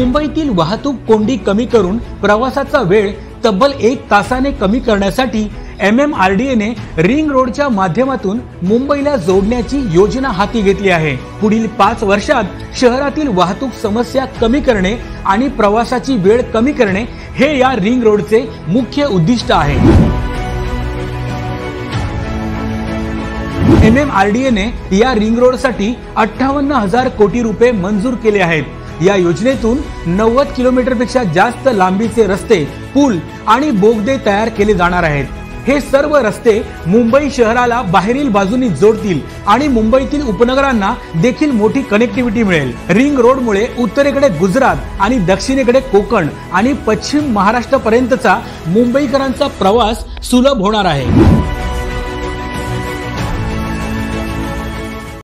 मुंबईतील वाहतूक कोंडी कमी करून प्रवासाचा वेळ तब्बल 1 तासाने कमी करण्यासाठी MMRDA ने रिंग रोडच्या माध्यमातून मुंबईला जोडण्याची योजना हाती घेतली आहे। पुढील 5 वर्षात शहरातील वाहतूक समस्या कमी करणे आणि प्रवासाची वेळ कमी करणे हे या रिंग रोडचे मुख्य उद्दिष्ट आहे। MMRDA ने या रिंग रोडसाठी 58,000 कोटी रुपये मंजूर केले आहेत। या योजनेतून 90 किलोमीटरपेक्षा जास्त लांबीचे रस्ते, पूल आणि बोगदे तयार केले जाणार आहेत। हे सर्व रस्ते मुंबई शहराला बाहेरील बाजूनी जोडतील आणि मुंबईतील उपनगरांना देखील मोठी कनेक्टिव्हिटी मिळेल। रिंग रोडमुळे उत्तरेकडे गुजरात आणि दक्षिणेकडे कोकण आणि पश्चिम महाराष्ट्रापर्यंतचा मुंबईकरांचा प्रवास सुलभ होणार आहे।